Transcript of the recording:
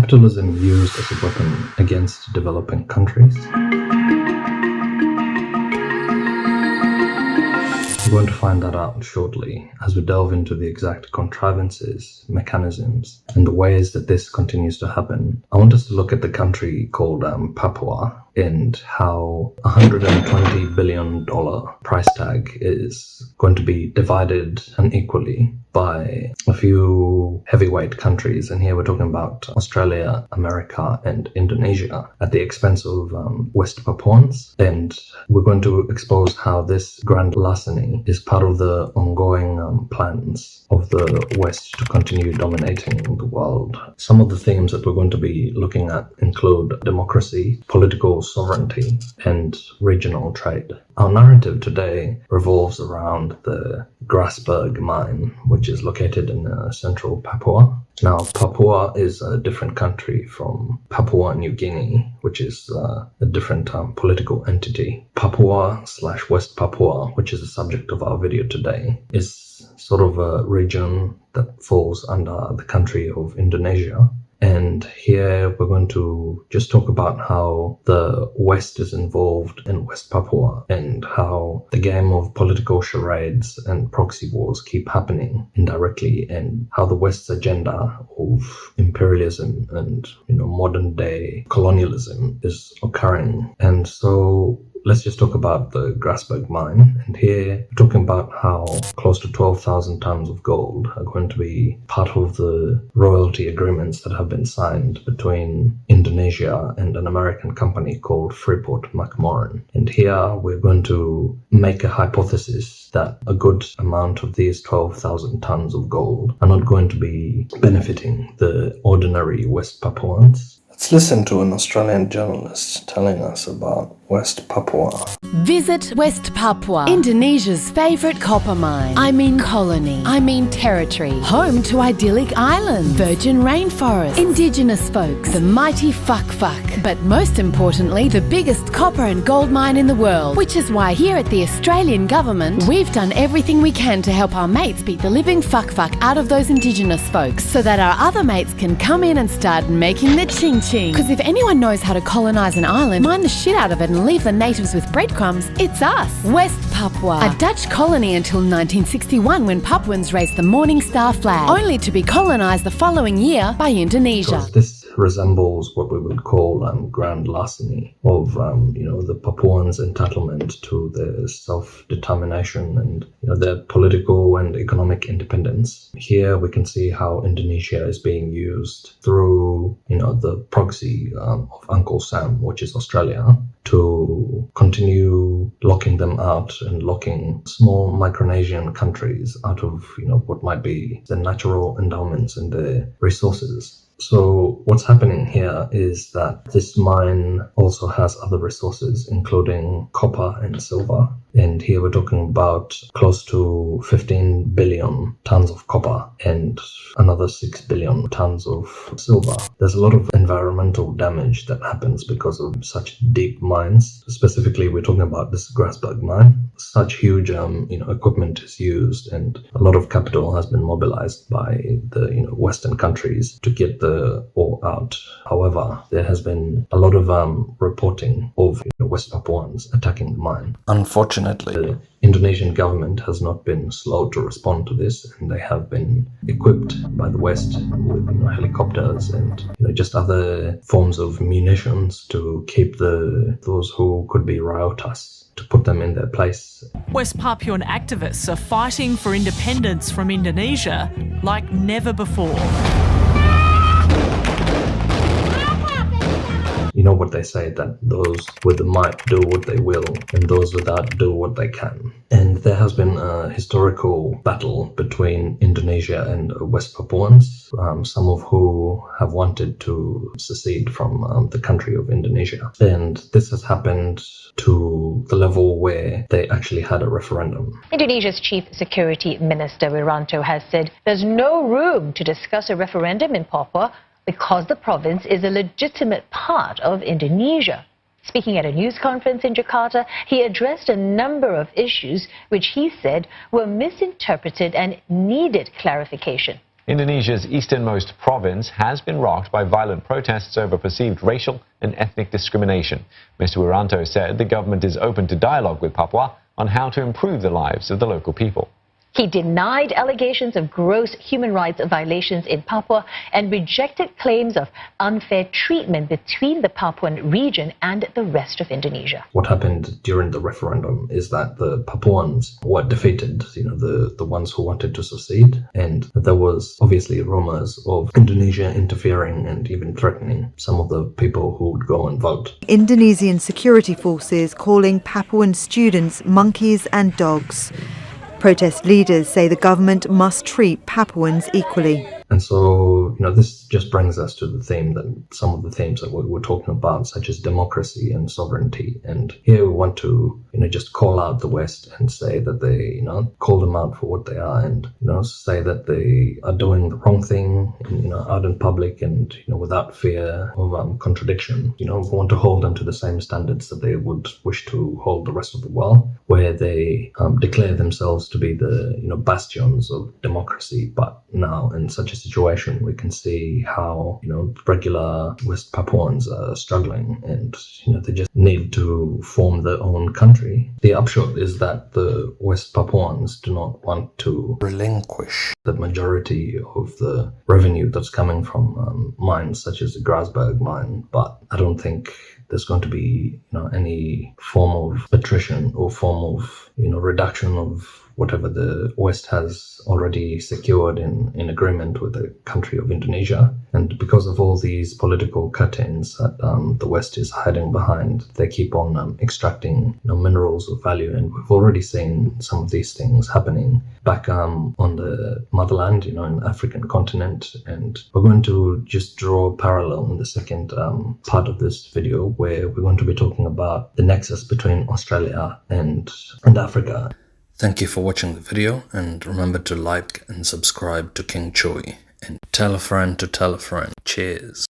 capitalism used as a weapon against developing countries? We're going to find that out shortly as we delve into the exact contrivances, mechanisms, and the ways that this continues to happen. I want us to look at the country called Papua and how $120 billion price tag is going to be divided unequally by a few heavyweight countries. And here we're talking about Australia, America, and Indonesia at the expense of West Papuans. And we're going to expose how this grand larceny is part of the ongoing plans of the West to continue dominating the world. Some of the themes that we're going to be looking at include democracy, political sovereignty, and regional trade. Our narrative today revolves around the Grasberg mine, which is located in central Papua. Now, Papua is a different country from Papua New Guinea, which is a different political entity. Papua/West Papua, which is the subject of our video today, is sort of a region that falls under the country of Indonesia. And here we're going to just talk about how the West is involved in West Papua and how the game of political charades and proxy wars keep happening indirectly, and how the West's agenda of imperialism and modern day colonialism is occurring. And so let's just talk about the Grasberg mine. And here we're talking about how close to 12,000 tons of gold are going to be part of the royalty agreements that have been signed between Indonesia and an American company called Freeport-McMoRan. And here we're going to make a hypothesis that a good amount of these 12,000 tons of gold are not going to be benefiting the ordinary West Papuans. Let's listen to an Australian journalist telling us about West Papua. Visit West Papua, Indonesia's favourite copper mine. I mean colony. I mean territory. Home to idyllic islands, virgin rainforests, indigenous folks, the mighty fuck. But most importantly, the biggest copper and gold mine in the world. Which is why here at the Australian government, we've done everything we can to help our mates beat the living fuck out of those indigenous folks, so that our other mates can come in and start making the ching-ching. Because if anyone knows how to colonise an island, mine the shit out of it and leave the natives with breadcrumbs, it's us. West Papua, a Dutch colony until 1961, when Papuans raised the Morning Star flag, only to be colonised the following year by Indonesia. This resembles what we would call grand larceny of the Papuans' entitlement to their self-determination and their political and economic independence. Here we can see how Indonesia is being used through the proxy of Uncle Sam, which is Australia, to continue locking them out and locking small Micronesian countries out of what might be their natural endowments and their resources. So what's happening here is that this mine also has other resources, including copper and silver. And here we're talking about close to 15 billion tons of copper and another 6 billion tons of silver. There's a lot of environmental damage that happens because of such deep mines. Specifically, we're talking about this Grasberg mine. Such huge equipment is used, and a lot of capital has been mobilized by the Western countries to get the ore out. However, there has been a lot of reporting of West Papuans attacking the mine. Unfortunately, the Indonesian government has not been slow to respond to this, and they have been equipped by the West with helicopters and just other forms of munitions to keep those who could be riotous, to put them in their place. West Papuan activists are fighting for independence from Indonesia like never before. You know what they say, that those with the might do what they will, and those without do what they can. And there has been a historical battle between Indonesia and West Papuans, some of who have wanted to secede from the country of Indonesia. And this has happened to the level where they actually had a referendum. Indonesia's Chief Security Minister Wiranto has said there's no room to discuss a referendum in Papua because the province is a legitimate part of Indonesia. Speaking at a news conference in Jakarta, he addressed a number of issues which he said were misinterpreted and needed clarification. Indonesia's easternmost province has been rocked by violent protests over perceived racial and ethnic discrimination. Mr. Wiranto said the government is open to dialogue with Papua on how to improve the lives of the local people. He denied allegations of gross human rights violations in Papua and rejected claims of unfair treatment between the Papuan region and the rest of Indonesia. What happened during the referendum is that the Papuans were defeated, the ones who wanted to secede, and there was obviously rumors of Indonesia interfering and even threatening some of the people who would go and vote. Indonesian security forces calling Papuan students monkeys and dogs. Protest leaders say the government must treat Papuans equally. And so, this just brings us to the theme that some of the themes that we're talking about, such as democracy and sovereignty. And here we want to, just call out the West and say that they, call them out for what they are and, say that they are doing the wrong thing, out in public and, without fear of contradiction. We want to hold them to the same standards that they would wish to hold the rest of the world, where they declare themselves to be the, bastions of democracy. But now in such a situation, we can see how, regular West Papuans are struggling and, they just need to form their own country. The upshot is that the West Papuans do not want to relinquish the majority of the revenue that's coming from mines such as the Grasberg mine, but I don't think there's going to be, any form of attrition or form of, reduction of whatever the West has already secured in agreement with the country of Indonesia. And because of all these political cut-ins that the West is hiding behind, they keep on extracting minerals of value. And we've already seen some of these things happening back on the motherland, in the African continent. And we're going to just draw a parallel in the second part of this video, where we're going to be talking about the nexus between Australia and Africa. Thank you for watching the video, and remember to like and subscribe to King Choi, and tell a friend to tell a friend. Cheers.